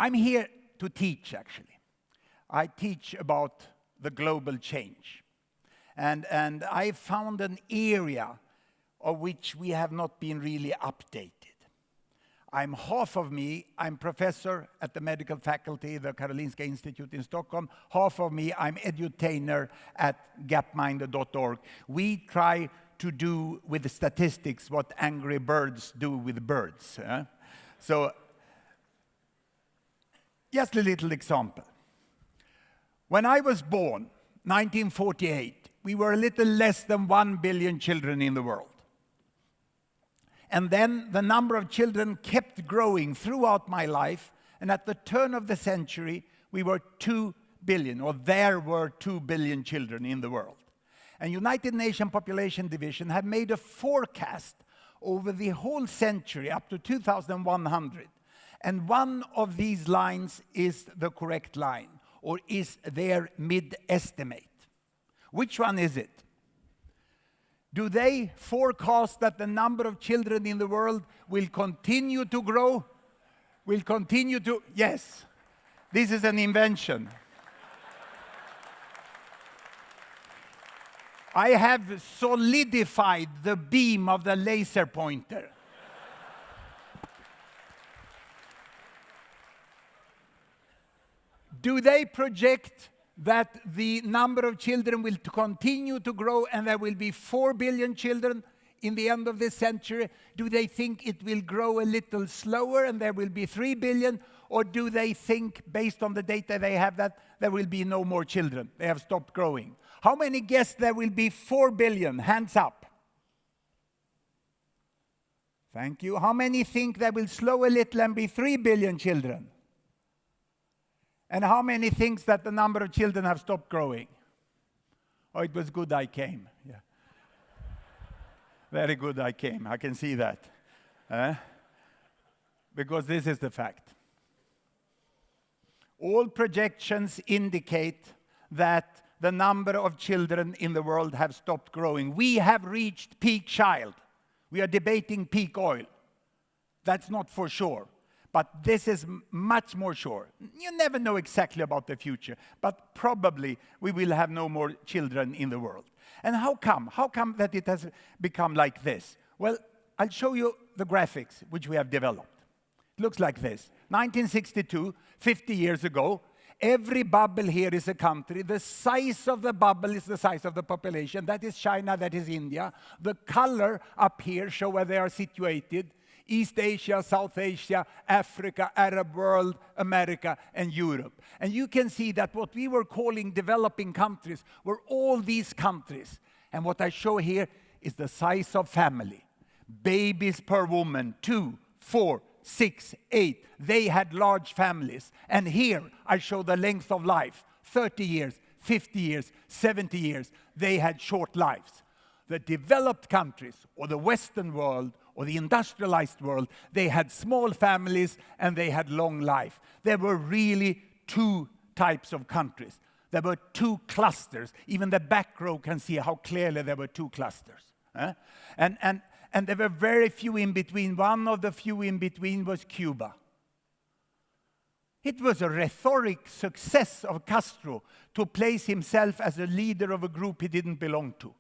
I'm here to teach, actually. I teach about the global change. And I found an area of which we have not been really updated. I'm professor at the medical faculty, the Karolinska Institute in Stockholm. Half of me, I'm edutainer at gapminder.org. We try to do with the statistics what angry birds do with birds. So, just a little example. When I was born, 1948, we were a little less than 1 billion children in the world. And then the number of children kept growing throughout my life, and at the turn of the century, we were 2 billion, or there were 2 billion children in the world. And United Nations Population Division have made a forecast over the whole century up to 2100. And one of these lines is the correct line, or is their mid-estimate. Which one is it? Do they forecast that the number of children in the world will continue to grow? Yes. This is an invention. I have solidified the beam of the laser pointer. Do they project that the number of children will continue to grow and there will be 4 billion children in the end of this century? Do they think it will grow a little slower and there will be 3 billion? Or do they think, based on the data they have, that there will be no more children? They have stopped growing. How many guess there will be 4 billion? Hands up. Thank you. How many think they will slow a little and be 3 billion children? And how many thinks that the number of children have stopped growing? Oh, it was good I came. Yeah. Very good I came. I can see that. Because this is the fact. All projections indicate that the number of children in the world have stopped growing. We have reached peak child. We are debating peak oil. That's not for sure. But this is much more sure. You never know exactly about the future, but probably we will have no more children in the world. And how come? How come that it has become like this? Well, I'll show you the graphics which we have developed. It looks like this. 1962, 50 years ago, every bubble here is a country. The size of the bubble is the size of the population. That is China, that is India. The color up here shows where they are situated. East Asia, South Asia, Africa, Arab world, America, and Europe. And you can see that what we were calling developing countries were all these countries. And what I show here is the size of family. Babies per woman, 2, 4, 6, 8. They had large families. And here I show the length of life. 30 years, 50 years, 70 years. They had short lives. The developed countries, or the Western world, or the industrialized world, they had small families and they had long life. There were really two types of countries. There were two clusters. Even the back row can see how clearly there were two clusters. And there were very few in between. One of the few in between was Cuba. It was a rhetoric success of Castro to place himself as a leader of a group he didn't belong to.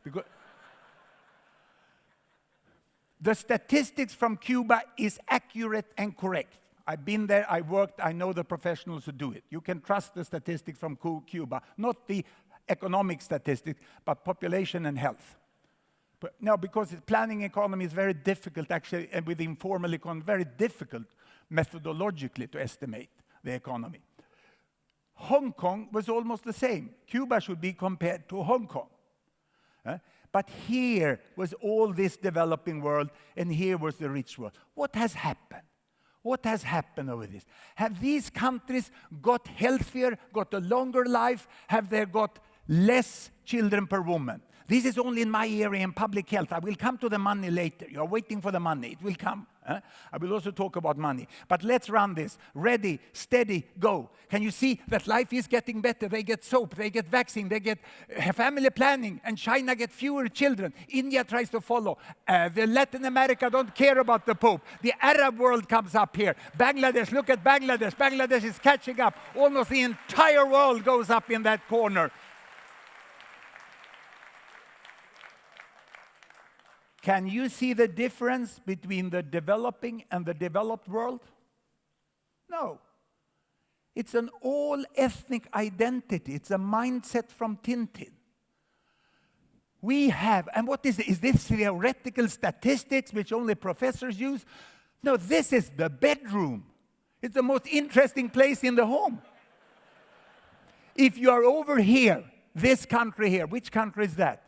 Because the statistics from Cuba is accurate and correct. I've been there, I worked, I know the professionals who do it. You can trust the statistics from Cuba, not the economic statistics, but population and health. But no, because planning economy is very difficult, actually, and with informal economy, very difficult methodologically to estimate the economy. Hong Kong was almost the same. Cuba should be compared to Hong Kong. But here was all this developing world, and here was the rich world. What has happened? What has happened over this? Have these countries got healthier, got a longer life? Have they got less children per woman? This is only in my area in public health. I will come to the money later. You are waiting for the money. It will come. I will also talk about money. But let's run this. Ready, steady, go. Can you see that life is getting better? They get soap, they get vaccine, they get family planning, and China gets fewer children. India tries to follow. The Latin America don't care about the Pope. The Arab world comes up here. Bangladesh, look at Bangladesh. Bangladesh is catching up. Almost the entire world goes up in that corner. Can you see the difference between the developing and the developed world? No. It's an all-ethnic identity. It's a mindset from Tintin. We have, and what is it? Is this theoretical statistics which only professors use? No, this is the bedroom. It's the most interesting place in the home. If you are over here, this country here, which country is that?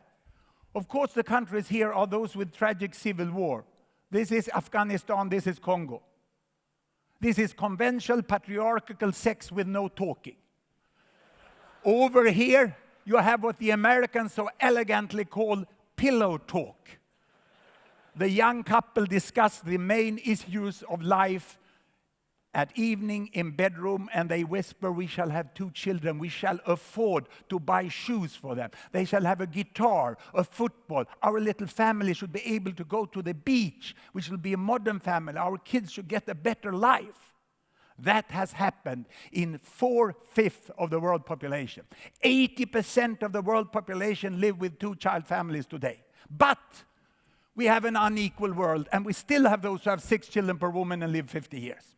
Of course, the countries here are those with tragic civil war. This is Afghanistan, this is Congo. This is conventional patriarchal sex with no talking. Over here, you have what the Americans so elegantly call pillow talk. The young couple discuss the main issues of life at evening in bedroom, and they whisper, we shall have 2 children. We shall afford to buy shoes for them. They shall have a guitar, a football. Our little family should be able to go to the beach. We shall be a modern family. Our kids should get a better life. That has happened in 4/5 of the world population. 80% of the world population live with 2-child families today. But we have an unequal world, and we still have those who have 6 children per woman and live 50 years.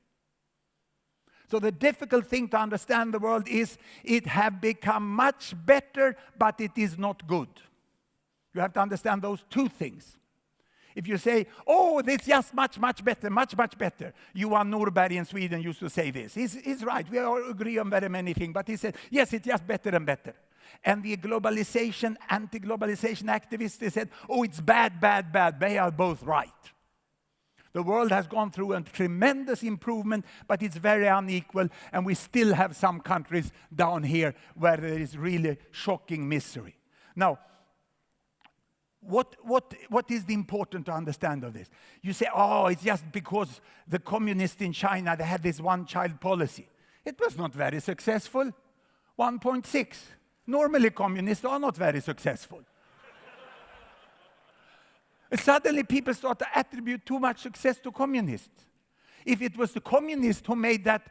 So the difficult thing to understand the world is it have become much better, but it is not good. You have to understand those 2 things. If you say, oh, it's just much better, much better. Johan Norberg in Sweden used to say this. He's right. We all agree on very many things. But he said, yes, it's just better and better. And the globalization, anti-globalization activists, they said, oh, it's bad. They are both right. The world has gone through a tremendous improvement, but it's very unequal, and we still have some countries down here where there is really shocking misery. Now, what is the important to understand of this? You say, oh, it's just because the communists in China, they had this one-child policy. It was not very successful. 1.6. Normally, communists are not very successful. Suddenly, people start to attribute too much success to communists. If it was the communists who made that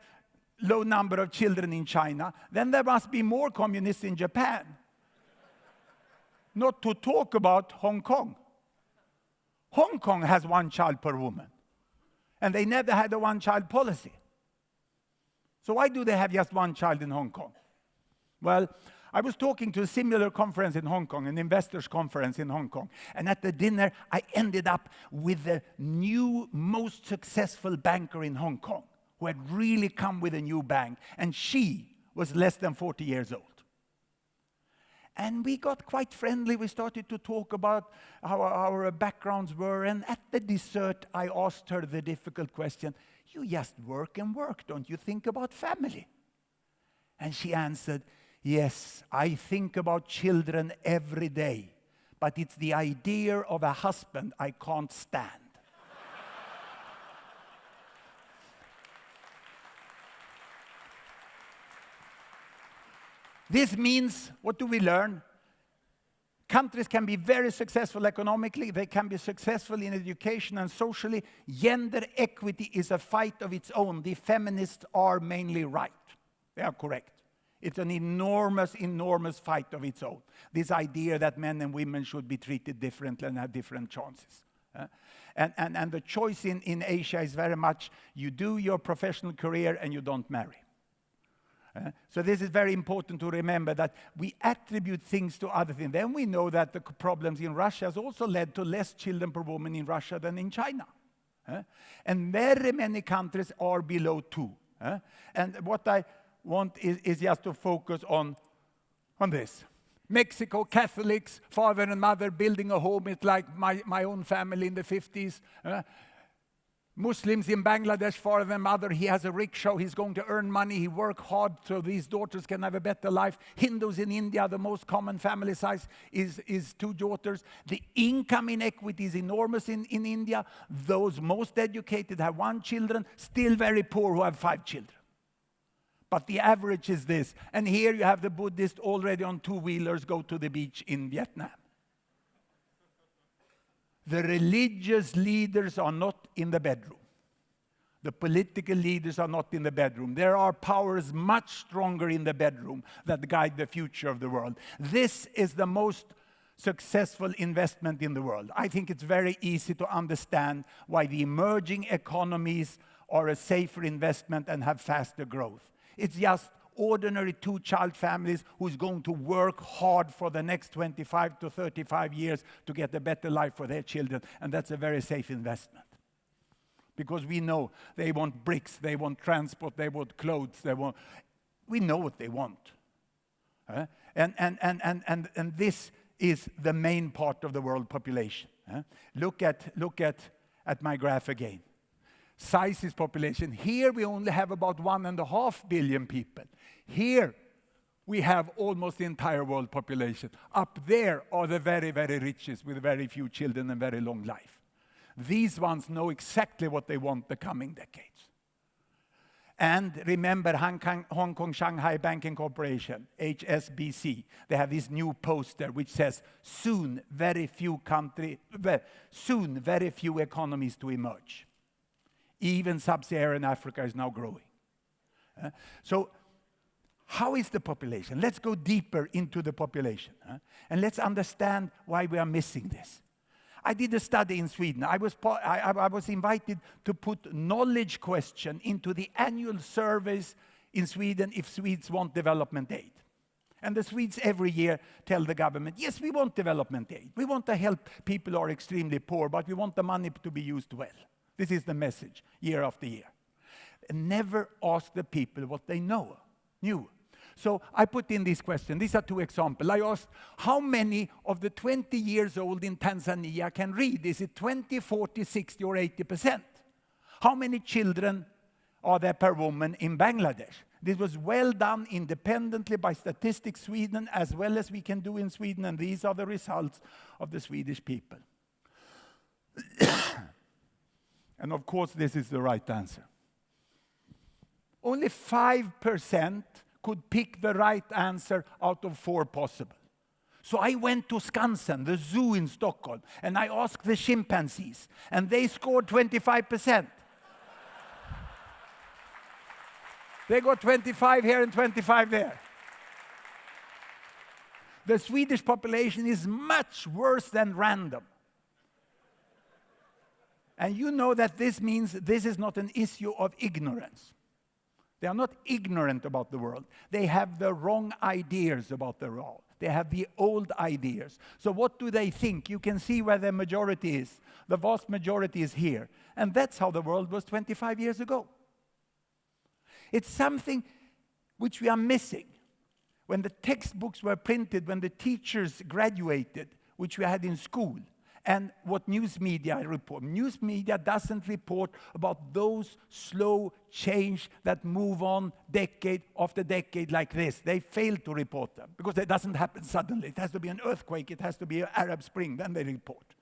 low number of children in China, then there must be more communists in Japan. Not to talk about Hong Kong. Hong Kong has 1 child per woman. And they never had a 1-child policy. So why do they have just 1 child in Hong Kong? Well, I was talking to a similar conference in Hong Kong, an investors conference in Hong Kong. And at the dinner, I ended up with the new, most successful banker in Hong Kong, who had really come with a new bank. And she was less than 40 years old. And we got quite friendly. We started to talk about how our backgrounds were. And at the dessert, I asked her the difficult question, you just work and work, don't you think about family? And she answered, yes, I think about children every day, but it's the idea of a husband I can't stand. This means, what do we learn? Countries can be very successful economically, they can be successful in education and socially. Gender equity is a fight of its own. The feminists are mainly right. They are correct. It's an enormous fight of its own. This idea that men and women should be treated differently and have different chances. And the choice in Asia is very much, you do your professional career and you don't marry. So this is very important to remember, that we attribute things to other things. Then we know that the problems in Russia has also led to less children per woman in Russia than in China. And very many countries are below 2. And what I want is just to focus on this. Mexico, Catholics, father and mother building a home. It's like my own family in the 50s. Muslims in Bangladesh, father and mother, he has a rickshaw, he's going to earn money, he work hard so these daughters can have a better life. Hindus in India, the most common family size is 2 daughters. The income inequity is enormous in India. Those most educated have 1 children, still very poor who have 5 children. But the average is this. And here you have the Buddhist already on 2-wheelers go to the beach in Vietnam. The religious leaders are not in the bedroom. The political leaders are not in the bedroom. There are powers much stronger in the bedroom that guide the future of the world. This is the most successful investment in the world. I think it's very easy to understand why the emerging economies are a safer investment and have faster growth. It's just ordinary 2-child families who's going to work hard for the next 25 to 35 years to get a better life for their children. And that's a very safe investment. Because we know they want bricks, they want transport, they want clothes, we know what they want. And this is the main part of the world population. Look at my graph again. Size is population. Here we only have about 1.5 billion people. Here we have almost the entire world population. Up there are the very, very richest with very few children and very long life. These ones know exactly what they want the coming decades. And remember Hong Kong Shanghai Banking Corporation, HSBC. They have this new poster which says, soon very few economies to emerge. Even sub-Saharan Africa is now growing. So how is the population? Let's go deeper into the population. And let's understand why we are missing this. I did a study in Sweden. I was invited to put knowledge question into the annual surveys in Sweden if Swedes want development aid. And the Swedes every year tell the government, yes, we want development aid. We want to help people who are extremely poor, but we want the money to be used well. This is the message, year after year. And never ask the people what they knew. So I put in this question. These are 2 examples. I asked, how many of the 20 years old in Tanzania can read? Is it 20, 40, 60, or 80%? How many children are there per woman in Bangladesh? This was well done independently by Statistics Sweden, as well as we can do in Sweden, and these are the results of the Swedish people. And of course, this is the right answer. Only 5% could pick the right answer out of 4 possible. So I went to Skansen, the zoo in Stockholm, and I asked the chimpanzees, and they scored 25%. They got 25 here and 25 there. The Swedish population is much worse than random. And you know that this means this is not an issue of ignorance. They are not ignorant about the world. They have the wrong ideas about the world. They have the old ideas. So what do they think? You can see where the majority is. The vast majority is here. And that's how the world was 25 years ago. It's something which we are missing. When the textbooks were printed, when the teachers graduated, which we had in school, and what news media report. News media doesn't report about those slow change that move on decade after decade like this. They fail to report them because it doesn't happen suddenly. It has to be an earthquake. It has to be an Arab Spring. Then they report.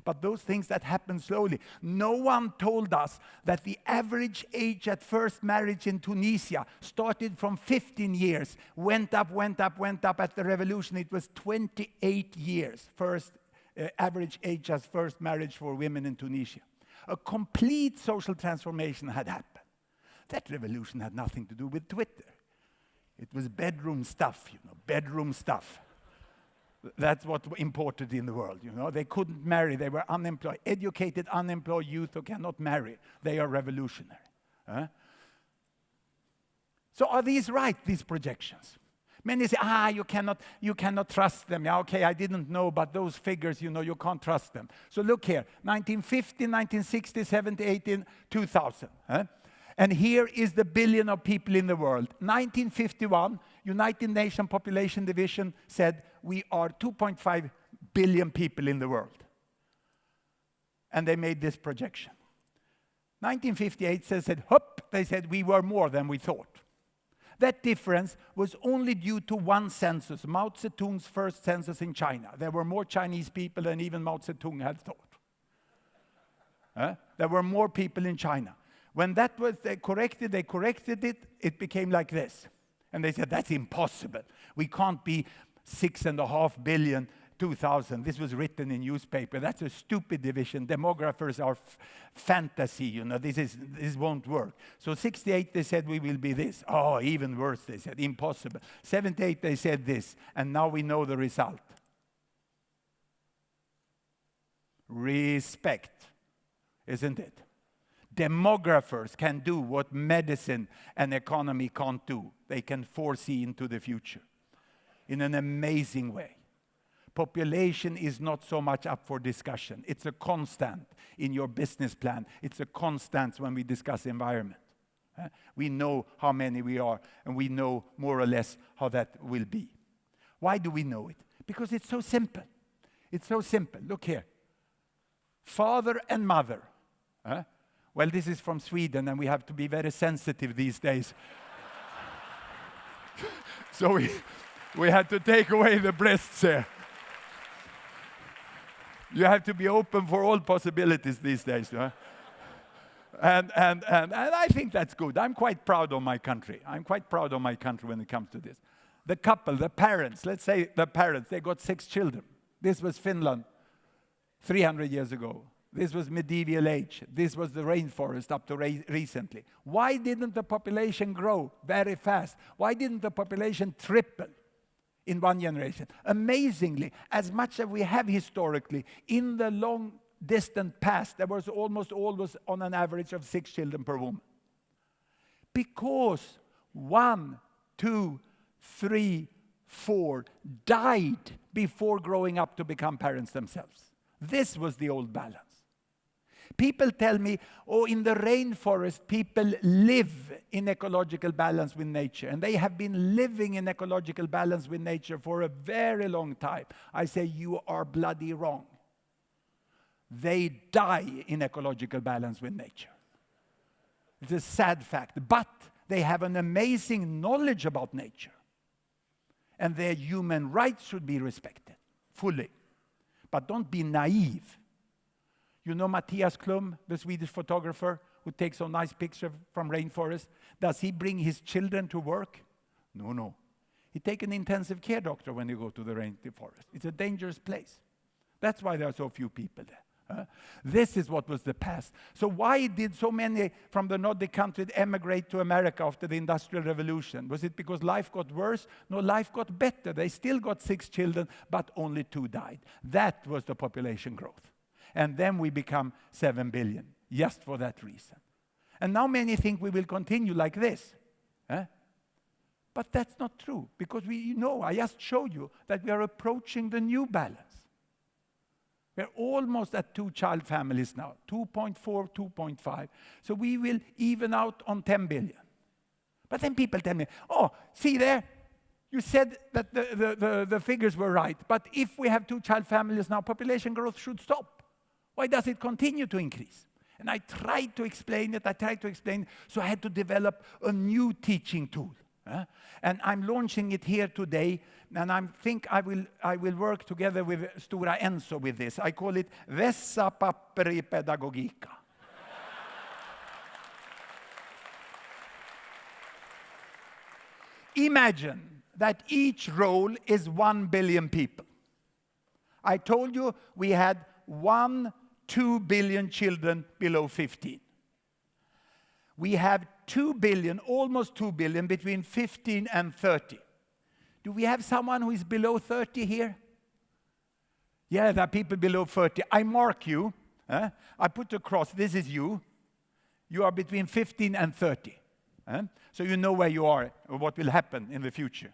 But those things that happen slowly. No one told us that the average age at first marriage in Tunisia started from 15 years, went up. At the revolution, it was 28 years, average age as first marriage for women in Tunisia. A complete social transformation had happened. That revolution had nothing to do with Twitter. It was bedroom stuff, bedroom stuff. That's what imported in the world, They couldn't marry, they were unemployed. Educated, unemployed youth who cannot marry, they are revolutionary. So are these right, these projections? Many say, you cannot trust them. Yeah, okay, I didn't know, but those figures, you can't trust them. So look here, 1950, 1960, 70, 18, 2000. And here is the billion of people in the world. 1951, United Nations Population Division said we are 2.5 billion people in the world. And they made this projection. 1958, they said, hop, they said we were more than we thought. That difference was only due to one census, Mao Zedong's first census in China. There were more Chinese people than even Mao Zedong had thought. There were more people in China. When that was they corrected it, it became like this. And they said, that's impossible. We can't be 6.5 billion, 2000. This was written in newspaper. That's a stupid division. Demographers are fantasy, you know, this won't work. So 68, they said we will be this. Oh, even worse, they said, impossible. 78, they said this. And now we know the result. Respect, isn't it? Demographers can do what medicine and economy can't do. They can foresee into the future in an amazing way. Population is not so much up for discussion. It's a constant in your business plan. It's a constant when we discuss environment. We know how many we are, and we know more or less how that will be. Why do we know it? Because it's so simple. It's so simple. Look here. Father and mother. Well, this is from Sweden, and we have to be very sensitive these days. So we had to take away the breasts here. You have to be open for all possibilities these days. And I think that's good. I'm quite proud of my country. I'm quite proud of my country when it comes to this. The couple, the parents, let's say the parents, they got 6 children. This was Finland 300 years ago. This was medieval age. This was the rainforest up to recently. Why didn't the population grow very fast? Why didn't the population triple in one generation? Amazingly, as much as we have historically, in the long distant past, there was almost always on an average of 6 children per woman. Because 1, 2, 3, 4 died before growing up to become parents themselves. This was the old balance. People tell me, oh, in the rainforest, people live in ecological balance with nature. And they have been living in ecological balance with nature for a very long time. I say, you are bloody wrong. They die in ecological balance with nature. It's a sad fact. But they have an amazing knowledge about nature. And their human rights should be respected fully. But don't be naive. You know Mattias Klum, the Swedish photographer who takes some nice pictures from rainforest? Does he bring his children to work? No. He takes an intensive care doctor when you go to the rainforest. It's a dangerous place. That's why there are so few people there. This is what was the past. So why did so many from the Nordic countries emigrate to America after the Industrial Revolution? Was it because life got worse? No, life got better. They still got 6 children, but only 2 died. That was the population growth. And then we become 7 billion, just for that reason. And now many think we will continue like this. But that's not true, because I just showed you that we are approaching the new balance. We're almost at 2-child families now, 2.4, 2.5. So we will even out on 10 billion. But then people tell me, oh, see there, you said that the figures were right. But if we have 2-child families now, population growth should stop. Why does it continue to increase? And I tried to explain it, so I had to develop a new teaching tool. And I'm launching it here today, and I think I will work together with Stora Enso with this. I call it Vässa papper i pedagogika. Imagine that each role is 1 billion people. I told you we had 2 billion children below 15. We have 2 billion, almost 2 billion, between 15 and 30. Do we have someone who is below 30 here? Yeah, there are people below 30. I mark you. I put a cross. This is you. You are between 15 and 30. So you know where you are, or what will happen in the future.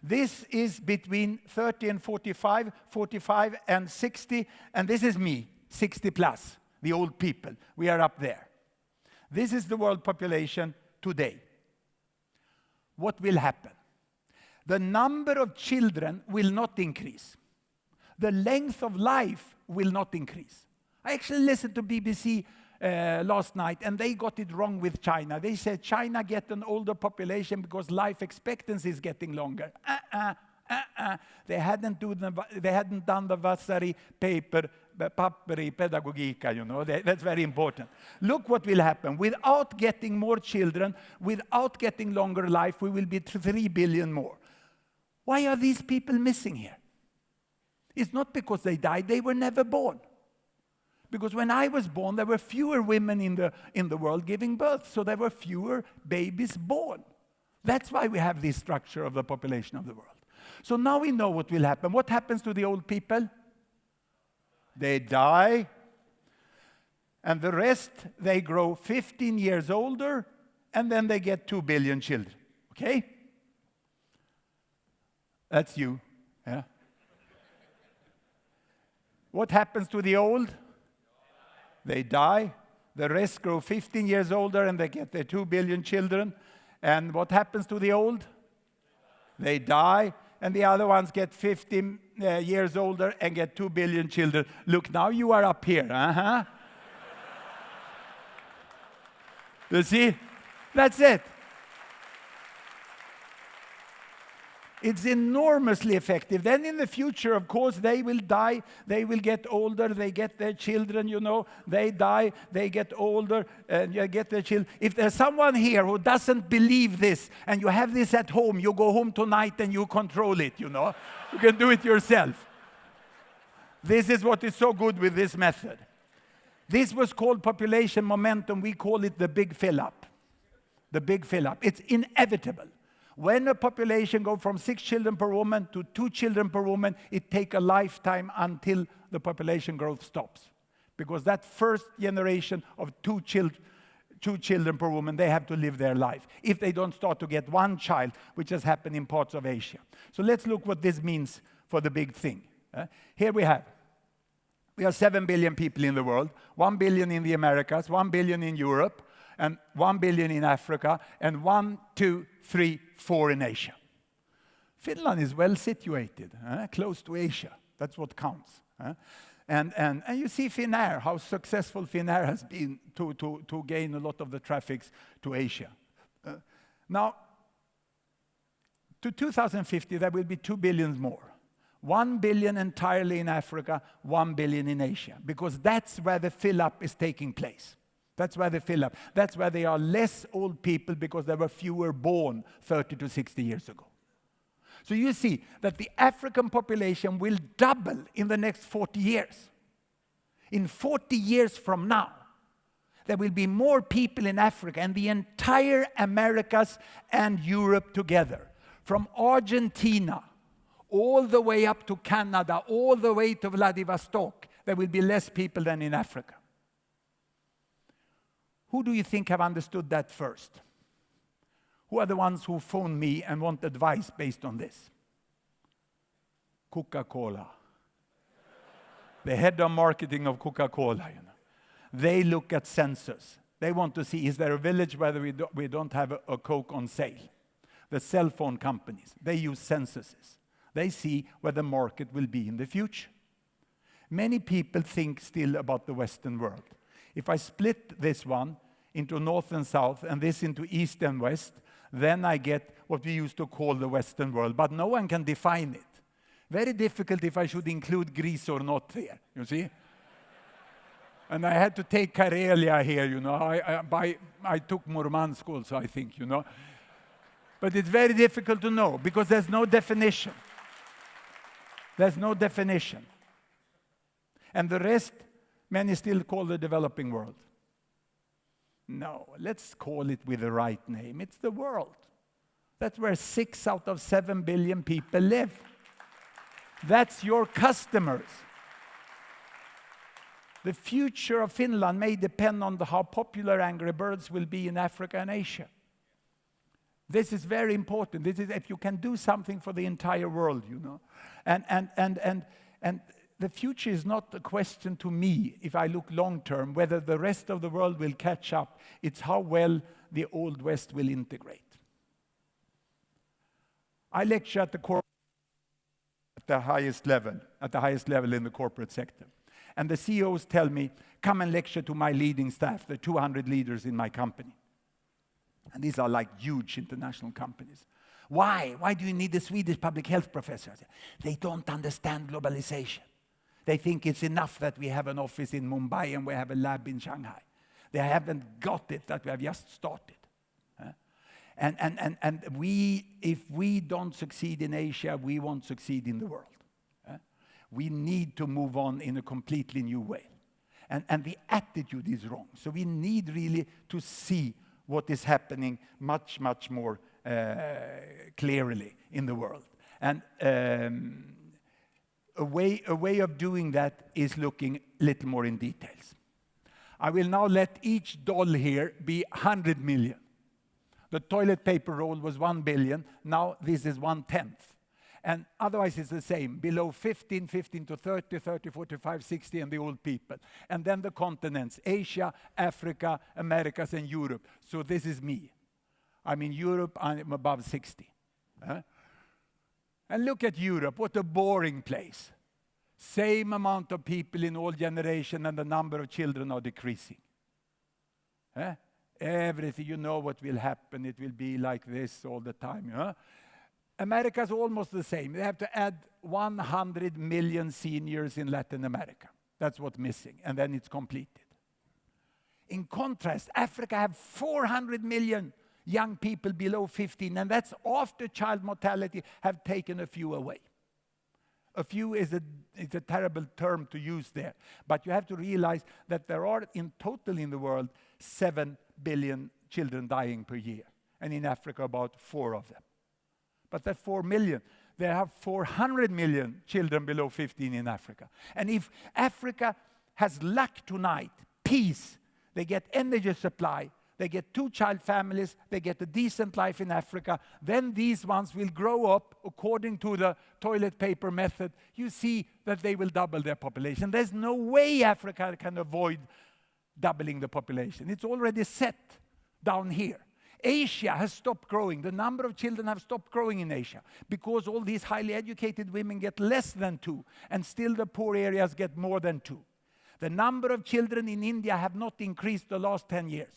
This is between 30 and 45, 45 and 60, and this is me, 60 plus, the old people. We are up there. This is the world population today. What will happen? The number of children will not increase. The length of life will not increase. I actually listened to BBC last night, and they got it wrong with China. They said China get an older population because life expectancy is getting longer. They hadn't done the Vasari paper, Paperi Pedagogika, you know. That's very important. Look what will happen. Without getting more children, without getting longer life, we will be 3 billion more. Why are these people missing here? It's not because they died, they were never born. Because when I was born, there were fewer women in the world giving birth, so there were fewer babies born. That's why we have this structure of the population of the world. So now we know what will happen. What happens to the old people? They die, and the rest, they grow 15 years older, and then they get 2 billion children. Okay? That's you. Yeah. What happens to the old? They die. The rest grow 15 years older, and they get their 2 billion children. And what happens to the old? They die. And the other ones get 15 years older and get 2 billion children. Look, now you are up here. You see? That's it. It's enormously effective. Then in the future, of course, they will die. They will get older. They get their children, you know. They die. They get older. And you get their children. If there's someone here who doesn't believe this, and you have this at home, you go home tonight and you control it, you know. You can do it yourself. This is what is so good with this method. This was called population momentum. We call it the big fill-up. The big fill-up. It's inevitable. When a population goes from 6 children per woman to 2 children per woman, it takes a lifetime until the population growth stops. Because that first generation of 2 children per woman, they have to live their life. If they don't start to get 1 child, which has happened in parts of Asia. So let's look what this means for the big thing. Here we have 7 billion people in the world, 1 billion in the Americas, 1 billion in Europe, and 1 billion in Africa, and 1, 2, 3, 4 in Asia. Finland is well situated, close to Asia. That's what counts. And you see Finnair, how successful Finnair has been to gain a lot of the traffics to Asia. Now, to 2050, there will be 2 billion more. 1 billion entirely in Africa, 1 billion in Asia, because that's where the fill-up is taking place. That's where they fill up. That's where there are less old people because there were fewer born 30 to 60 years ago. So you see that the African population will double in the next 40 years. In 40 years from now, there will be more people in Africa and the entire Americas and Europe together. From Argentina all the way up to Canada, all the way to Vladivostok, there will be less people than in Africa. Who do you think have understood that first? Who are the ones who phone me and want advice based on this? Coca-Cola. The head of marketing of Coca-Cola, you know. They look at sensors. They want to see, is there a village where we don't have a Coke on sale? The cell phone companies, they use sensors. They see where the market will be in the future. Many people think still about the Western world. If I split this one into North and South and this into East and West, then I get what we used to call the Western world. But no one can define it. Very difficult if I should include Greece or not here, you see? And I had to take Karelia here, you know. I took Murmansk also, I think, you know. But it's very difficult to know because there's no definition. There's no definition. And the rest, many still call the developing world. No, let's call it with the right name. It's the world. That's where 6 out of 7 billion people live. That's your customers. The future of Finland may depend on how popular Angry Birds will be in Africa and Asia. This is very important. This is if you can do something for the entire world, you know. And the future is not a question to me, if I look long term, whether the rest of the world will catch up. It's how well the Old West will integrate. I lecture at the highest level in the corporate sector. And the CEOs tell me, come and lecture to my leading staff, the 200 leaders in my company. And these are like huge international companies. Why? Why do you need a Swedish public health professor? They don't understand globalization. They think it's enough that we have an office in Mumbai and we have a lab in Shanghai. They haven't got it that we have just started. And if we don't succeed in Asia, we won't succeed in the world. We need to move on in a completely new way. And the attitude is wrong. So we need really to see what is happening much, much more clearly in the world. And a way of doing that is looking a little more in details. I will now let each doll here be 100 million. The toilet paper roll was 1 billion. Now this is 1/10. And otherwise it's the same. Below 15, 15 to 30, 30, 45, 60, and the old people. And then the continents, Asia, Africa, Americas, and Europe. So this is me. I'm in Europe, I'm above 60. And look at Europe, what a boring place. Same amount of people in all generations, and the number of children are decreasing. Everything, you know what will happen. It will be like this all the time. America's almost the same. They have to add 100 million seniors in Latin America. That's what's missing, and then it's completed. In contrast, Africa have 400 million young people below 15, and that's after child mortality have taken a few away. A few is a terrible term to use there, but you have to realize that there are in total in the world 7 billion children dying per year, and in Africa about 4 of them. But that 4 million, there are 400 million children below 15 in Africa. And if Africa has luck tonight, peace, they get energy supply, they get 2-child families, they get a decent life in Africa, then these ones will grow up according to the toilet paper method. You see that they will double their population. There's no way Africa can avoid doubling the population. It's already set down here. Asia has stopped growing. The number of children have stopped growing in Asia because all these highly educated women get less than 2, and still the poor areas get more than 2. The number of children in India have not increased the last 10 years.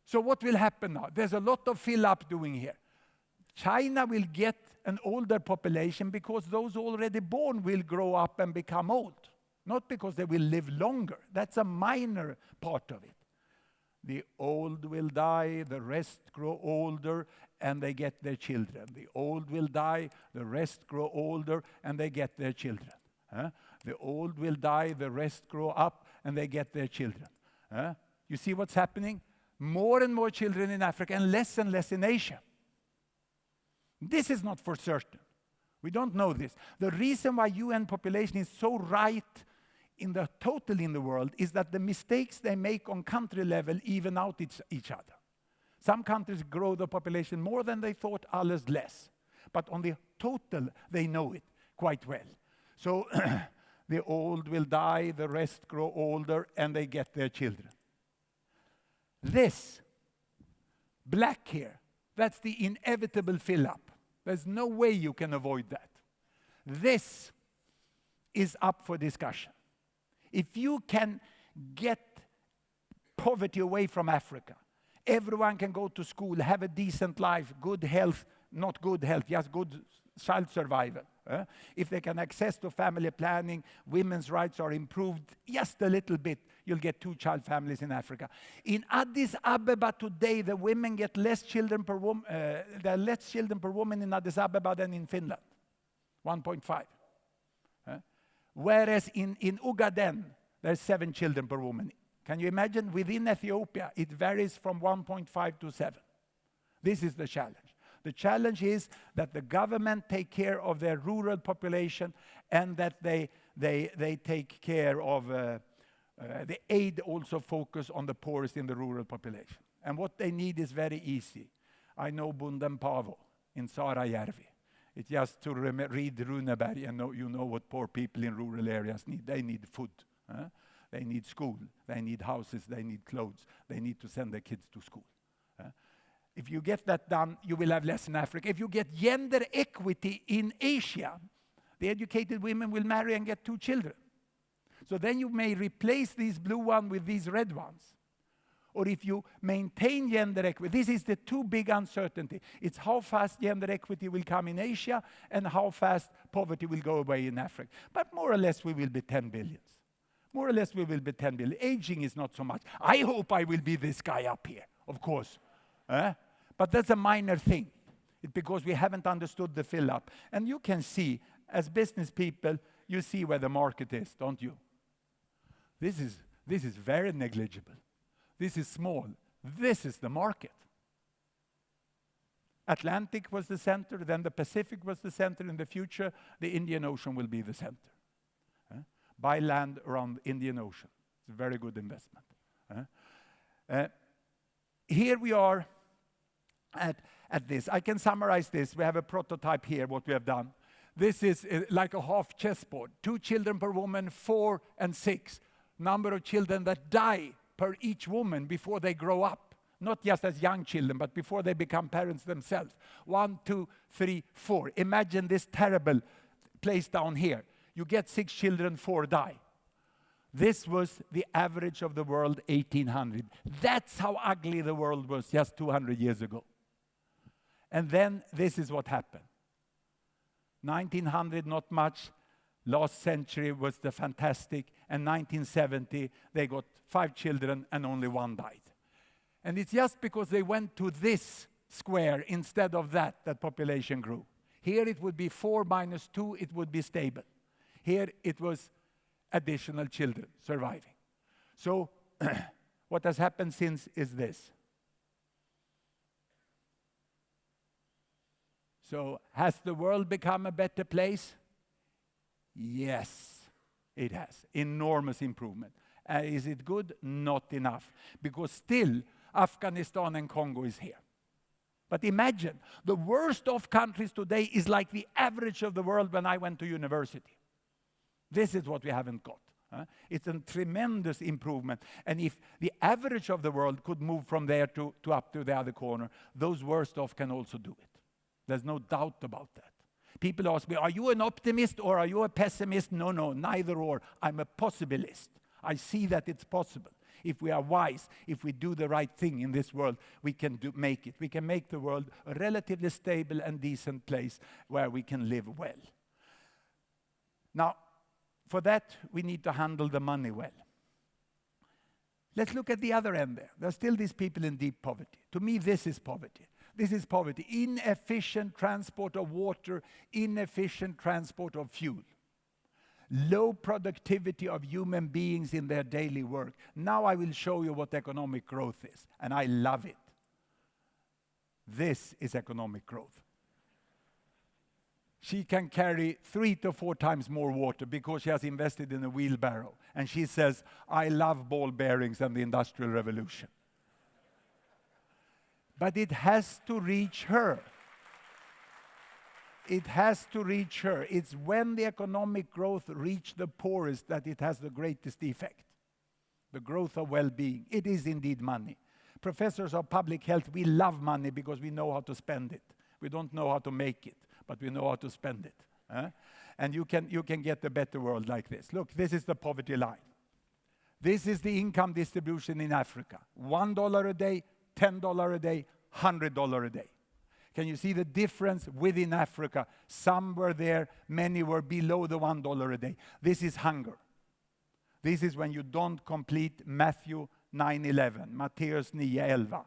So what will happen now? There's a lot of fill-up doing here. China will get an older population because those already born will grow up and become old. Not because they will live longer. That's a minor part of it. The old will die, the rest grow older, and they get their children. The old will die, the rest grow older, and they get their children. The old will die, the rest grow up, and they get their children. You see what's happening? More and more children in Africa and less in Asia. This is not for certain. We don't know this. The reason why UN population is so right in the total in the world is that the mistakes they make on country level even out each other. Some countries grow the population more than they thought, others less. But on the total, they know it quite well. So the old will die, the rest grow older, and they get their children. This black here, that's the inevitable fill-up. There's no way you can avoid that. This is up for discussion. If you can get poverty away from Africa, everyone can go to school, have a decent life, good health, not good health, just good child survival. If they can access to family planning, women's rights are improved just a little bit, you'll get 2-child families in Africa. In Addis Ababa today, the women get less children per woman. There are less children per woman in Addis Ababa than in Finland, 1.5. Whereas in Ogaden, there's 7 children per woman. Can you imagine? Within Ethiopia, it varies from 1.5 to 7. This is the challenge. The challenge is that the government take care of their rural population and that they take care of the aid also focus on the poorest in the rural population. And what they need is very easy. I know Bunden Pavo in Sarajärvi. It's just to read Runeberg and you know what poor people in rural areas need. They need food. They need school. They need houses. They need clothes. They need to send their kids to school. If you get that done, you will have less in Africa. If you get gender equity in Asia, the educated women will marry and get 2 children. So then you may replace these blue ones with these red ones. Or if you maintain gender equity, this is the 2 big uncertainty. It's how fast gender equity will come in Asia and how fast poverty will go away in Africa. But more or less we will be 10 billions. More or less we will be 10 billion. Aging is not so much. I hope I will be this guy up here, of course. But that's a minor thing. It's because we haven't understood the fill up. And you can see, as business people, you see where the market is, don't you? This is very negligible. This is small. This is the market. Atlantic was the center, then the Pacific was the center. In the future, the Indian Ocean will be the center. Buy land around the Indian Ocean. It's a very good investment. Here we are at this. I can summarize this. We have a prototype here, what we have done. This is like a half chessboard. 2 children per woman, 4 and 6. Number of children that die per each woman before they grow up. Not just as young children, but before they become parents themselves. 1, 2, 3, 4. Imagine this terrible place down here. You get 6 children, 4 die. This was the average of the world 1800. That's how ugly the world was just 200 years ago. And then this is what happened. 1900, not much. Last century was the fantastic. And 1970, they got 5 children and only 1 died. And it's just because they went to this square instead of that population grew. Here it would be 4 minus 2, it would be stable. Here it was additional children surviving. So what has happened since is this. So has the world become a better place? Yes, it has. Enormous improvement. Is it good? Not enough. Because still, Afghanistan and Congo is here. But imagine, the worst of countries today is like the average of the world when I went to university. This is what we haven't got. It's a tremendous improvement. And if the average of the world could move from there to up to the other corner, those worst off can also do it. There's no doubt about that. People ask me, are you an optimist or are you a pessimist? No, neither or. I'm a possibilist. I see that it's possible. If we are wise, if we do the right thing in this world, we can make it. We can make the world a relatively stable and decent place where we can live well. Now, for that, we need to handle the money well. Let's look at the other end there. There are still these people in deep poverty. To me, this is poverty. This is poverty. Inefficient transport of water, inefficient transport of fuel. Low productivity of human beings in their daily work. Now I will show you what economic growth is, and I love it. This is economic growth. She can carry 3 to 4 times more water because she has invested in a wheelbarrow. And she says, I love ball bearings and the Industrial Revolution. But it has to reach her. It has to reach her. It's when the economic growth reaches the poorest that it has the greatest effect. The growth of well-being. It is indeed money. Professors of public health, we love money because we know how to spend it. We don't know how to make it, but we know how to spend it. And you can get a better world like this. Look, this is the poverty line. This is the income distribution in Africa. $1 a day, $10 a day, $100 a day. Can you see the difference within Africa? Some were there, many were below the $1 a day. This is hunger. This is when you don't complete Matthew 9:11, Matthäus 9:11.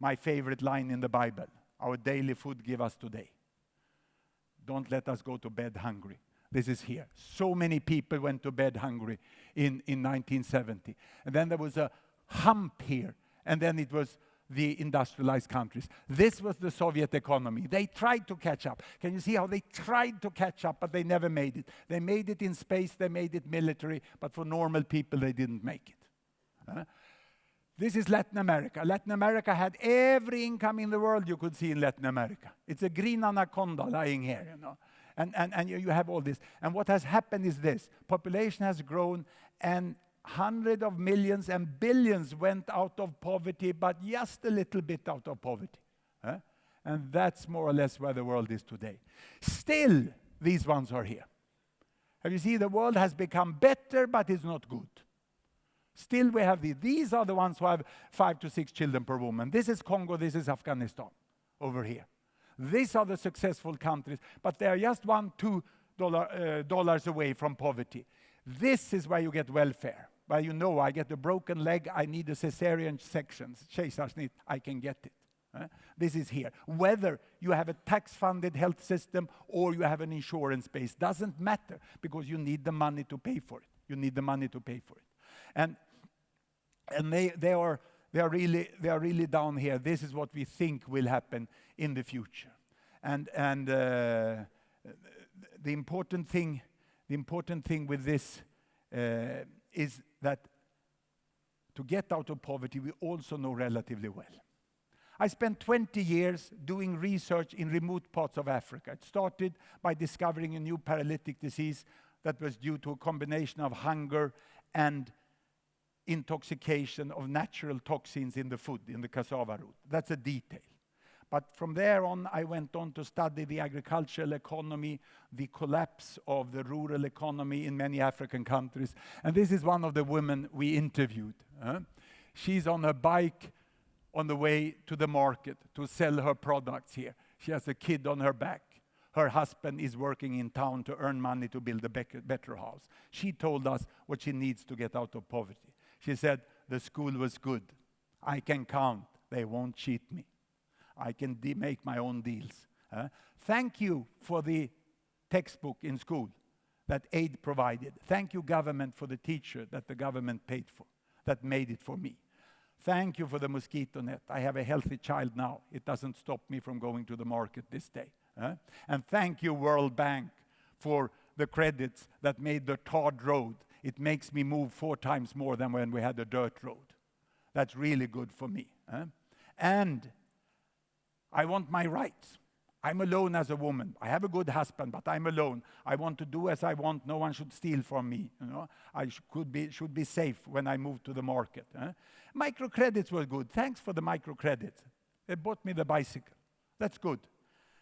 My favorite line in the Bible. Our daily food give us today. Don't let us go to bed hungry. This is here. So many people went to bed hungry in 1970. And then there was a hump here. And then it was the industrialized countries. This was the Soviet economy. They tried to catch up. Can you see how they tried to catch up, but they never made it? They made it in space, they made it military, but for normal people, they didn't make it. This is Latin America. Latin America had every income in the world you could see in Latin America. It's a green anaconda lying here, you know. And you have all this. And what has happened is this. Population has grown and hundreds of millions and billions went out of poverty, but just a little bit out of poverty. And that's more or less where the world is today. Still, these ones are here. Have you seen the world has become better, but it's not good. Still we have these are the ones who have 5 to 6 children per woman. This is Congo, this is Afghanistan, over here. These are the successful countries, but they are just $1-2 away from poverty. This is where you get welfare. Where you know, I get a broken leg, I need a cesarean section, kejsarsnitt, I can get it. This is here. Whether you have a tax-funded health system or you have an insurance base, doesn't matter, because you need the money to pay for it. You need the money to pay for it. And they are really down here. This is what we think will happen in the future. And the important thing with this is that to get out of poverty, we also know relatively well. I spent 20 years doing research in remote parts of Africa. It started by discovering a new paralytic disease that was due to a combination of hunger and intoxication of natural toxins in the food, in the cassava root. That's a detail. But from there on, I went on to study the agricultural economy, the collapse of the rural economy in many African countries. And this is one of the women we interviewed. She's on a bike on the way to the market to sell her products here. She has a kid on her back. Her husband is working in town to earn money to build a better house. She told us what she needs to get out of poverty. She said, the school was good. I can count. They won't cheat me. I can make my own deals. Thank you for the textbook in school that aid provided. Thank you, government, for the teacher that the government paid for, that made it for me. Thank you for the mosquito net. I have a healthy child now. It doesn't stop me from going to the market this day. And thank you, World Bank, for the credits that made the tarred road. It makes me move 4 times more than when we had a dirt road. That's really good for me. And I want my rights. I'm alone as a woman. I have a good husband, but I'm alone. I want to do as I want. No one should steal from me. I should be safe when I move to the market. Microcredits were good. Thanks for the microcredits. They bought me the bicycle. That's good.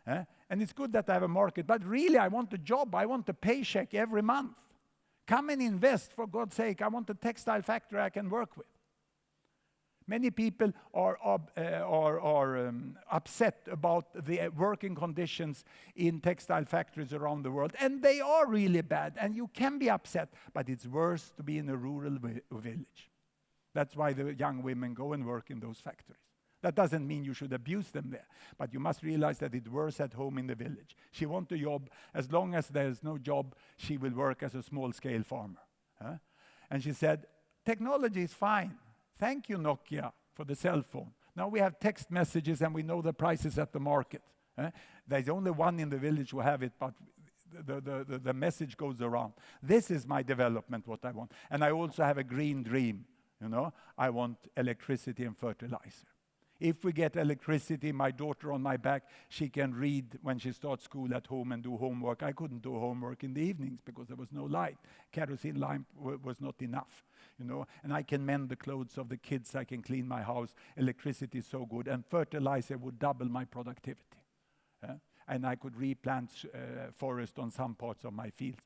And it's good that I have a market. But really, I want a job. I want a paycheck every month. Come and invest, for God's sake. I want a textile factory I can work with. Many people are upset about the working conditions in textile factories around the world. And they are really bad. And you can be upset. But it's worse to be in a rural village. That's why the young women go and work in those factories. That doesn't mean you should abuse them there. But you must realize that it's worse at home in the village. She wants a job. As long as there's no job, she will work as a small-scale farmer. And she said, technology is fine. Thank you, Nokia, for the cell phone. Now we have text messages and we know the prices at the market. There's only one in the village who have it, but the message goes around. This is my development, what I want. And I also have a green dream. I want electricity and fertilizer. If we get electricity, my daughter on my back, she can read when she starts school at home and do homework. I couldn't do homework in the evenings because there was no light. Kerosene lamp was not enough, And I can mend the clothes of the kids. I can clean my house. Electricity is so good. And fertilizer would double my productivity. And I could replant forest on some parts of my fields.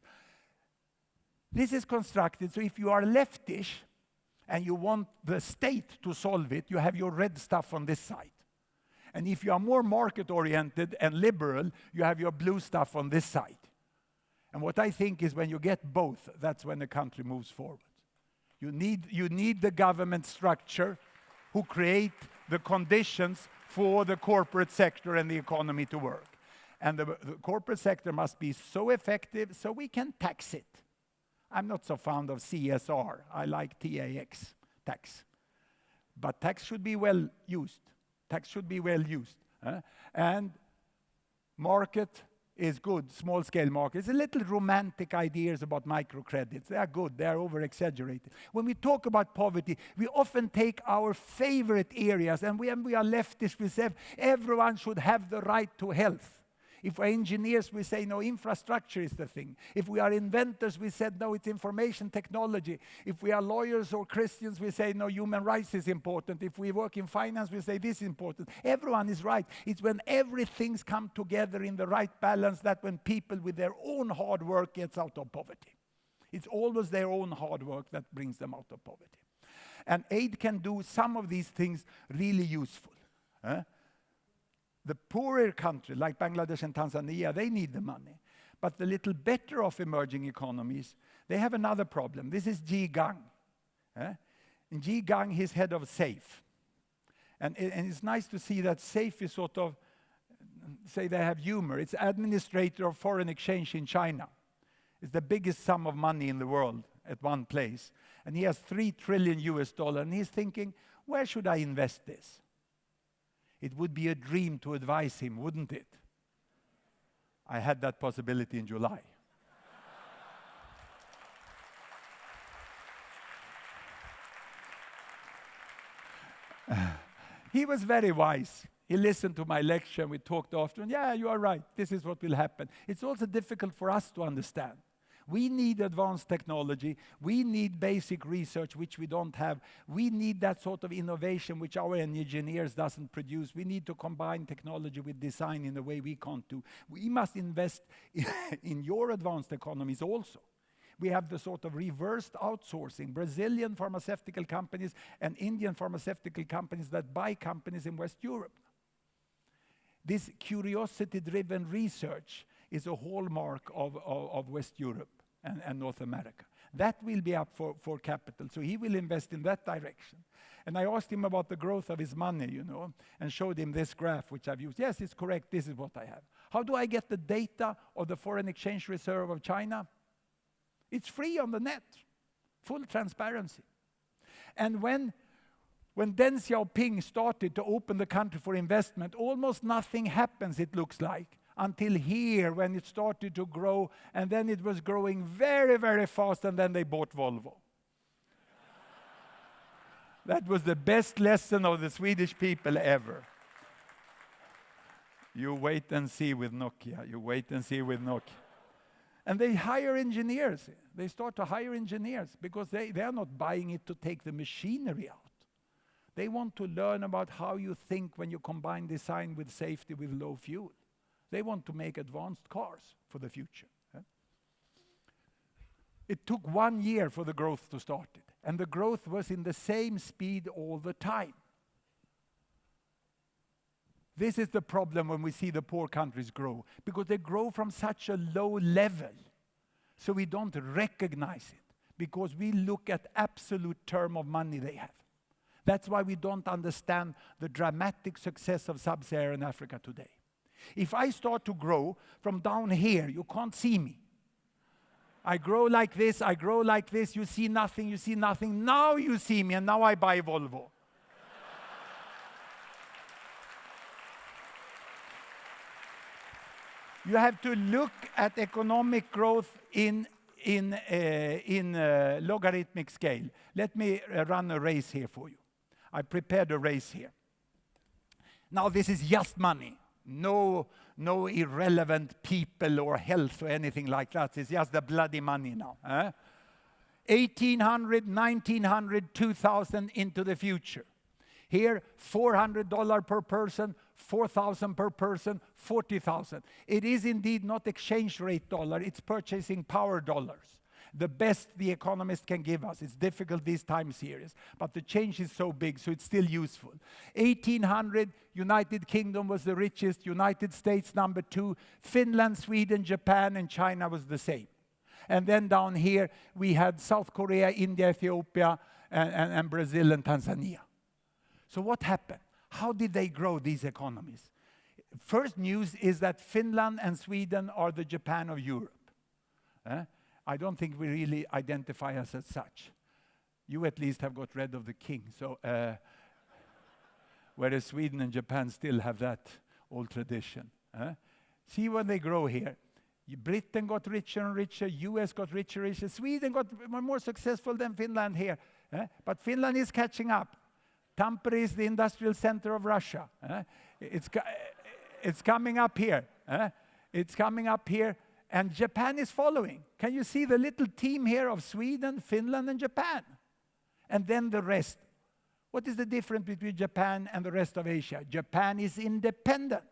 This is constructed, so if you are leftish, and you want the state to solve it, you have your red stuff on this side. And if you are more market-oriented and liberal, you have your blue stuff on this side. And what I think is when you get both, that's when the country moves forward. You need the government structure who create the conditions for the corporate sector and the economy to work. And the corporate sector must be so effective so we can tax it. I'm not so fond of CSR. I like TAX, tax. But tax should be well used. Tax should be well used. And market is good, small-scale market. It's a little romantic ideas about microcredits. They are good. They are over-exaggerated. When we talk about poverty, we often take our favorite areas, and when we are leftists, we say everyone should have the right to health. If we're engineers, we say, no, infrastructure is the thing. If we are inventors, we said, no, it's information technology. If we are lawyers or Christians, we say, no, human rights is important. If we work in finance, we say this is important. Everyone is right. It's when everything's come together in the right balance that when people with their own hard work gets out of poverty. It's always their own hard work that brings them out of poverty. And aid can do some of these things really useful. The poorer countries like Bangladesh and Tanzania, they need the money. But the little better off emerging economies, they have another problem. This is Ji Gang. In Ji Gang, he's head of SAFE. And it's nice to see that SAFE is sort of, say they have humor. It's administrator of foreign exchange in China. It's the biggest sum of money in the world at one place. And he has $3 trillion US, and he's thinking, where should I invest this? It would be a dream to advise him, wouldn't it? I had that possibility in July. He was very wise. He listened to my lecture, and we talked after, and yeah, you are right, this is what will happen. It's also difficult for us to understand. We need advanced technology. We need basic research, which we don't have. We need that sort of innovation, which our engineers doesn't produce. We need to combine technology with design in a way we can't do. We must invest in your advanced economies also. We have the sort of reversed outsourcing. Brazilian pharmaceutical companies and Indian pharmaceutical companies that buy companies in West Europe. This curiosity-driven research is a hallmark of West Europe and North America. That will be up for capital, so he will invest in that direction. And I asked him about the growth of his money, and showed him this graph, which I've used. Yes, it's correct, this is what I have. How do I get the data of the foreign exchange reserve of China? It's free on the net, full transparency. And when Deng Xiaoping started to open the country for investment, almost nothing happens, it looks like, until here when it started to grow, and then it was growing very, very fast, and then they bought Volvo. That was the best lesson of the Swedish people ever. You wait and see with Nokia. You wait and see with Nokia. And they hire engineers. They start to hire engineers because they are not buying it to take the machinery out. They want to learn about how you think when you combine design with safety with low fuel. They want to make advanced cars for the future. It took 1 year for the growth to start it. And the growth was in the same speed all the time. This is the problem when we see the poor countries grow, because they grow from such a low level. So we don't recognize it, because we look at absolute term of money they have. That's why we don't understand the dramatic success of sub-Saharan Africa today. If I start to grow from down here, you can't see me. I grow like this, I grow like this, you see nothing, you see nothing. Now you see me, and now I buy Volvo. You have to look at economic growth in logarithmic scale. Let me run a race here for you. I prepared a race here. Now this is just money. No irrelevant people or health or anything like that. It's just the bloody money now. 1800, 1900, 2000 into the future. Here, $400 per person, 4,000 per person, 40,000. It is indeed not exchange rate dollar, it's purchasing power dollars. The best the economist can give us. It's difficult this time series, but the change is so big, so it's still useful. 1800, United Kingdom was the richest, United States number 2, Finland, Sweden, Japan, and China was the same. And then down here, we had South Korea, India, Ethiopia, and Brazil and Tanzania. So what happened? How did they grow, these economies? First news is that Finland and Sweden are the Japan of Europe. I don't think we really identify us as such. You at least have got rid of the king. So, whereas Sweden and Japan still have that old tradition. See when they grow here. Britain got richer and richer, US got richer and richer, Sweden got more successful than Finland here. But Finland is catching up. Tampere is the industrial center of Russia. It's coming up here. It's coming up here, and Japan is following. Can you see the little team here of Sweden, Finland, and Japan? And then the rest. What is the difference between Japan and the rest of Asia? Japan is independent.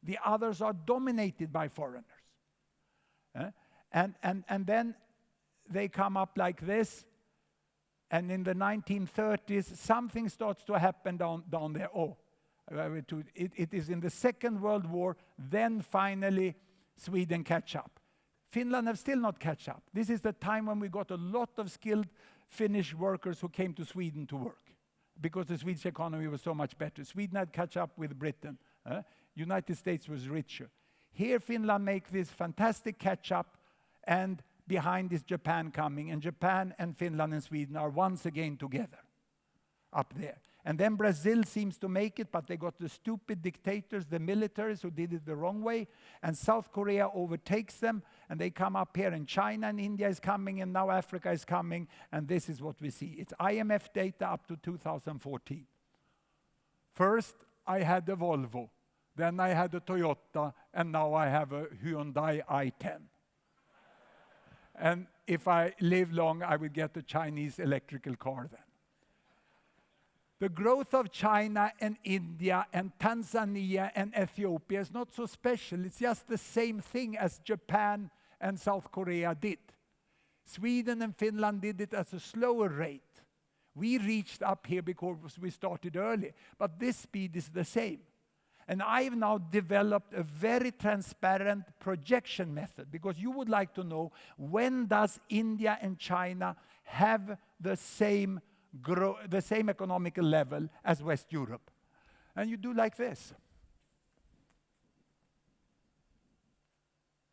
The others are dominated by foreigners. And then they come up like this. And in the 1930s, something starts to happen down there. It is in the Second World War, then finally Sweden catch up. Finland have still not catch up. This is the time when we got a lot of skilled Finnish workers who came to Sweden to work because the Swedish economy was so much better. Sweden had catch up with Britain. United States was richer. Here Finland make this fantastic catch up, and behind is Japan coming, and Japan and Finland and Sweden are once again together up there. And then Brazil seems to make it, but they got the stupid dictators, the militaries who did it the wrong way, and South Korea overtakes them, and they come up here, and China and India is coming, and now Africa is coming, and this is what we see. It's IMF data up to 2014. First, I had a Volvo, then I had a Toyota, and now I have a Hyundai i10. And if I live long, I will get a Chinese electrical car then. The growth of China and India and Tanzania and Ethiopia is not so special. It's just the same thing as Japan and South Korea did. Sweden and Finland did it at a slower rate. We reached up here because we started early, but this speed is the same. And I've now developed a very transparent projection method, because you would like to know, when does India and China have the same economical level as West Europe? And you do like this.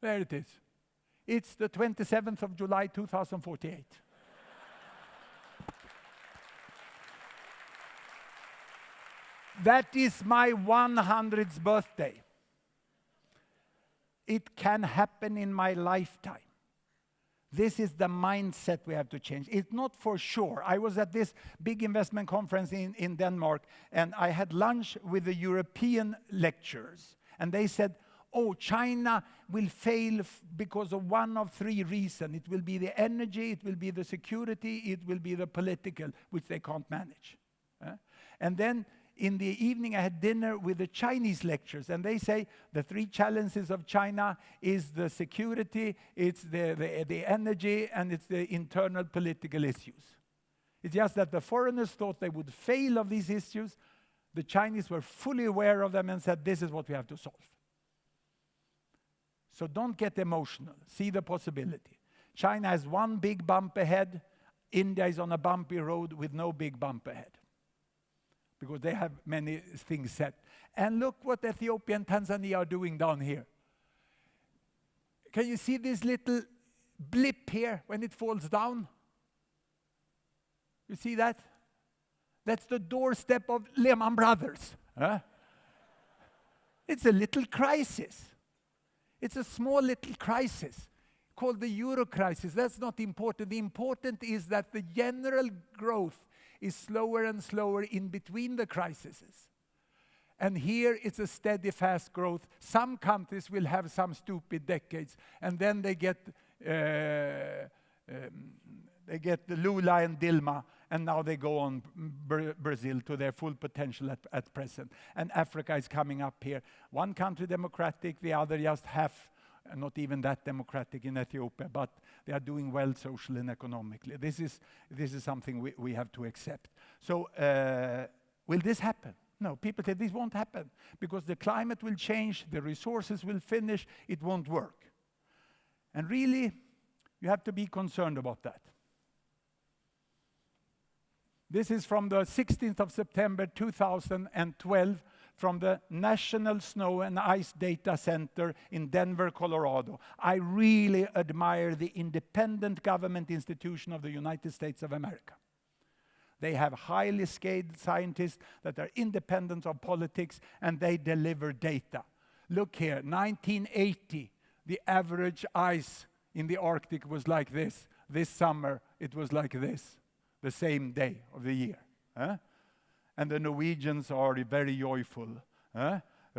There it is. It's the 27th of July 2048. That is my 100th birthday. It can happen in my lifetime. This is the mindset we have to change. It's not for sure. I was at this big investment conference in Denmark, and I had lunch with the European lecturers. And they said, China will fail because of one of three reasons. It will be the energy, it will be the security, it will be the political, which they can't manage. And then in the evening, I had dinner with the Chinese lecturers, and they say the three challenges of China is the security, it's the energy, and it's the internal political issues. It's just that the foreigners thought they would fail of these issues. The Chinese were fully aware of them and said, this is what we have to solve. So don't get emotional. See the possibility. China has one big bump ahead. India is on a bumpy road with no big bump ahead, because they have many things set. And look what Ethiopia and Tanzania are doing down here. Can you see this little blip here when it falls down? You see that? That's the doorstep of Lehman Brothers. It's a little crisis. It's a small little crisis called the Euro crisis. That's not important. The important is that the general growth is slower and slower in between the crises. And here it's a steady, fast growth. Some countries will have some stupid decades, and then they get the Lula and Dilma, and now they go on Brazil to their full potential at present. And Africa is coming up here. One country democratic, the other just half, not even that democratic in Ethiopia, but they are doing well socially and economically. This is something we have to accept. So will this happen? No, people say this won't happen because the climate will change, the resources will finish, it won't work. And really, you have to be concerned about that. This is from the 16th of September 2012 from the National Snow and Ice Data Center in Denver, Colorado. I really admire the independent government institution of the United States of America. They have highly skilled scientists that are independent of politics, and they deliver data. Look here, 1980, the average ice in the Arctic was like this. This summer, it was like this, the same day of the year. And the Norwegians are very joyful.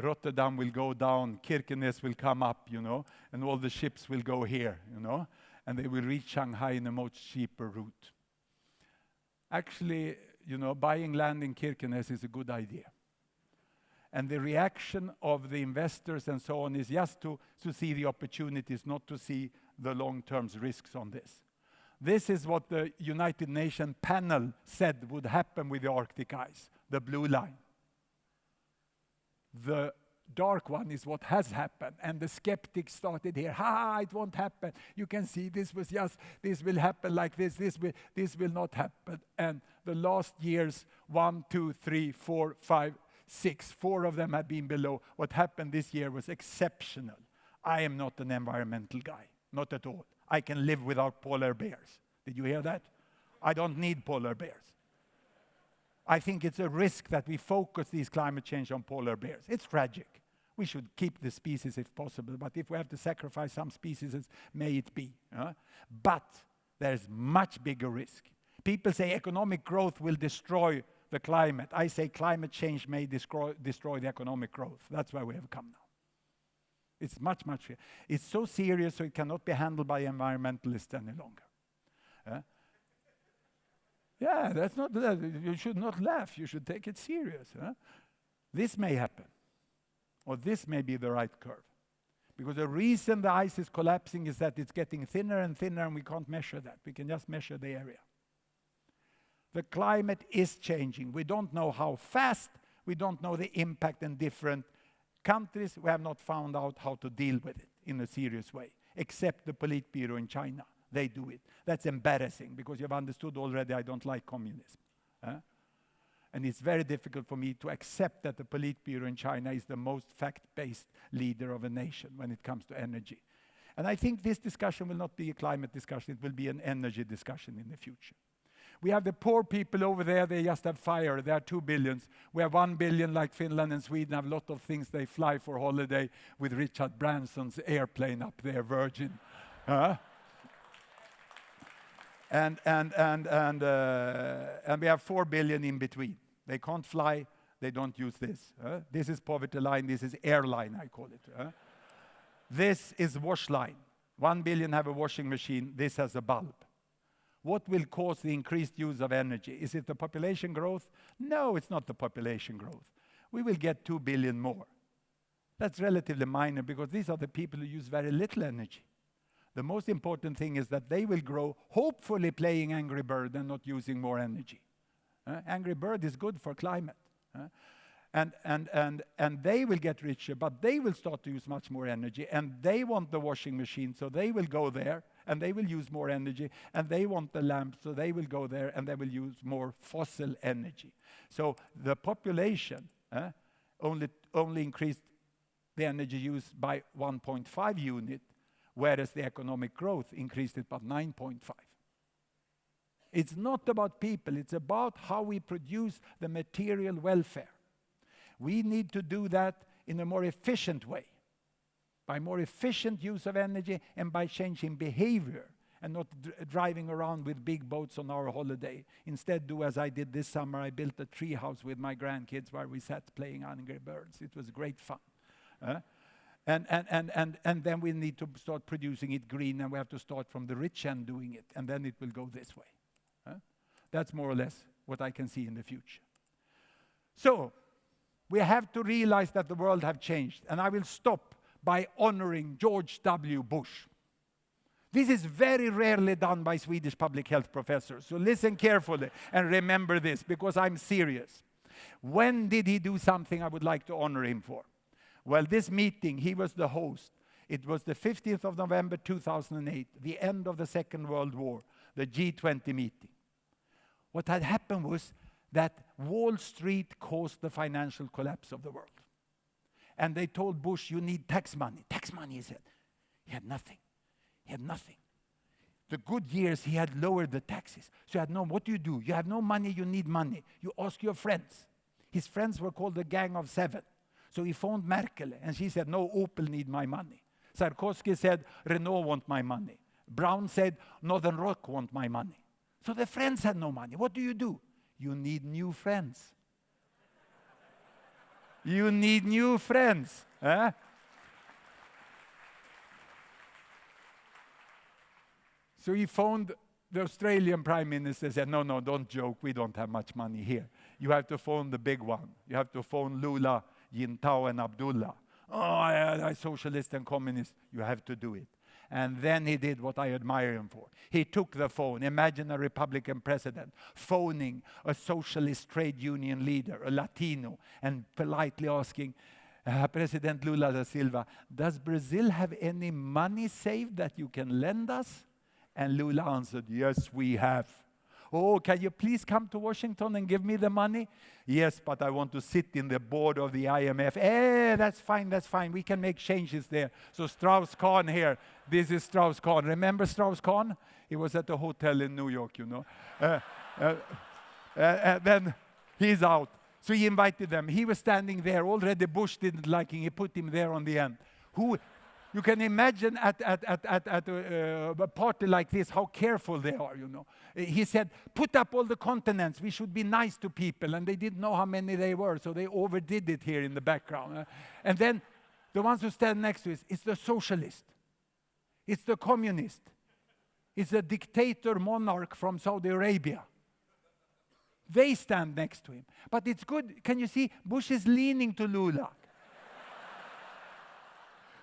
Rotterdam will go down, Kirkenes will come up, and all the ships will go here, and they will reach Shanghai in a much cheaper route. Actually, buying land in Kirkenes is a good idea. And the reaction of the investors and so on is just to see the opportunities, not to see the long-term risks on this. This is what the United Nations panel said would happen with the Arctic ice, the blue line. The dark one is what has happened, and the skeptics started here. It won't happen. You can see this will happen like this will not happen. And the last years, 1, 2, 3, 4, 5, 6, 4 of them have been below. What happened this year was exceptional. I am not an environmental guy, not at all. I can live without polar bears. Did you hear that? I don't need polar bears. I think it's a risk that we focus these climate change on polar bears. It's tragic. We should keep the species if possible, but if we have to sacrifice some species, may it be. But there's much bigger risk. People say economic growth will destroy the climate. I say climate change may destroy the economic growth. That's where we have come now. It's much. It's so serious, so it cannot be handled by environmentalists any longer. Yeah, that's not that. You should not laugh. You should take it serious. This may happen, or this may be the right curve. Because the reason the ice is collapsing is that it's getting thinner and thinner, and we can't measure that. We can just measure the area. The climate is changing. We don't know how fast. We don't know the impact in different countries. We have not found out how to deal with it in a serious way, except the Politburo in China. They do it. That's embarrassing, because you've understood already I don't like communism. And it's very difficult for me to accept that the Politburo in China is the most fact-based leader of a nation when it comes to energy. And I think this discussion will not be a climate discussion, it will be an energy discussion in the future. We have the poor people over there, they just have fire, they are 2 billion. We have 1 billion like Finland and Sweden, have a lot of things, they fly for holiday with Richard Branson's airplane up there, Virgin. And we have 4 billion in between. They can't fly, they don't use this. This is poverty line, this is airline, I call it. This is wash line. 1 billion have a washing machine, this has a bulb. What will cause the increased use of energy? Is it the population growth? No, it's not the population growth. We will get 2 billion more. That's relatively minor, because these are the people who use very little energy. The most important thing is that they will grow, hopefully playing Angry Bird and not using more energy. Angry Bird is good for climate. And they will get richer, but they will start to use much more energy, and they want the washing machine, so they will go there, and they will use more energy, and they want the lamp, so they will go there, and they will use more fossil energy. So the population only increased the energy use by 1.5 unit, whereas the economic growth increased it by 9.5. It's not about people, it's about how we produce the material welfare. We need to do that in a more efficient way, by more efficient use of energy and by changing behavior, and not driving around with big boats on our holiday. Instead, do as I did this summer. I built a tree house with my grandkids where we sat playing Angry Birds. It was great fun. And then we need to start producing it green, and we have to start from the rich end doing it, and then it will go this way. That's more or less what I can see in the future. So, we have to realize that the world have changed, and I will stop by honoring George W. Bush. This is very rarely done by Swedish public health professors, so listen carefully and remember this, because I'm serious. When did he do something I would like to honor him for? Well, this meeting, he was the host. It was the 15th of November 2008, the end of the Second World War, the G20 meeting. What had happened was that Wall Street caused the financial collapse of the world. And they told Bush, you need tax money. Tax money, he said. He had nothing. He had nothing. The good years, he had lowered the taxes. So he had no, what do? You have no money, you need money. You ask your friends. His friends were called the Gang of Seven. So he phoned Merkel, and she said, no, Opel need my money. Sarkozy said, Renault want my money. Brown said, Northern Rock want my money. So the friends had no money. What do? You need new friends. You need new friends. Eh? So he phoned the Australian Prime Minister and said, no, don't joke, we don't have much money here. You have to phone the big one. You have to phone Lula, Jintao and Abdullah. Oh, I socialist and communist. You have to do it. And then he did what I admire him for. He took the phone. Imagine a Republican president phoning a socialist trade union leader, a Latino, and politely asking, President Lula da Silva, does Brazil have any money saved that you can lend us? And Lula answered, yes, we have. Oh, can you please come to Washington and give me the money? Yes, but I want to sit in the board of the IMF. That's fine. We can make changes there. So Strauss-Kahn here. This is Strauss-Kahn. Remember Strauss-Kahn? He was at a hotel in New York, you know. Then he's out. So he invited them. He was standing there. Already Bush didn't like him. He put him there on the end. You can imagine at a party like this how careful they are, you know. He said, put up all the continents. We should be nice to people. And they didn't know how many they were, so they overdid it here in the background. And then the ones who stand next to it, it's the socialist. It's the communist. It's a dictator monarch from Saudi Arabia. They stand next to him. But it's good. Can you see? Bush is leaning to Lula.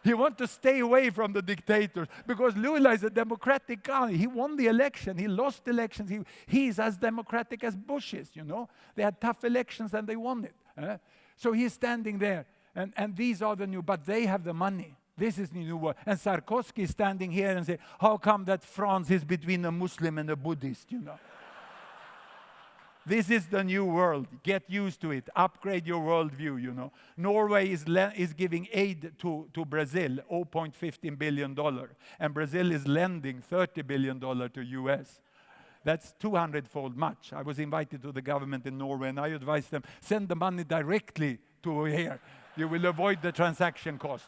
He wants to stay away from the dictators because Lula is a democratic guy. He won the election. He lost elections. He is as democratic as Bush is, you know. They had tough elections and they won it. So he's standing there. And these are the new, but they have the money. This is the new world. And Sarkozy is standing here and say, how come that France is between a Muslim and a Buddhist, you know? This is the new world. Get used to it. Upgrade your worldview, you know. Norway is giving aid to Brazil, $0.15 billion. And Brazil is lending $30 billion to US. That's 200-fold much. I was invited to the government in Norway, and I advised them, send the money directly to here. You will avoid the transaction cost.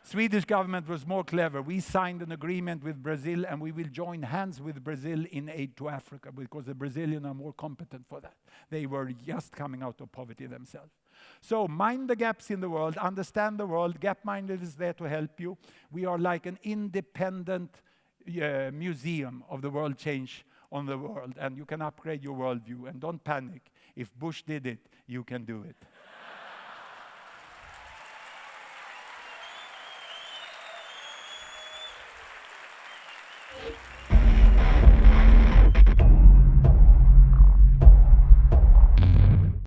Swedish government was more clever. We signed an agreement with Brazil, and we will join hands with Brazil in aid to Africa because the Brazilians are more competent for that. They were just coming out of poverty themselves. So mind the gaps in the world, understand the world. Gapminder is there to help you. We are like an independent museum of the world change on the world, and you can upgrade your worldview. And don't panic. If Bush did it, you can do it.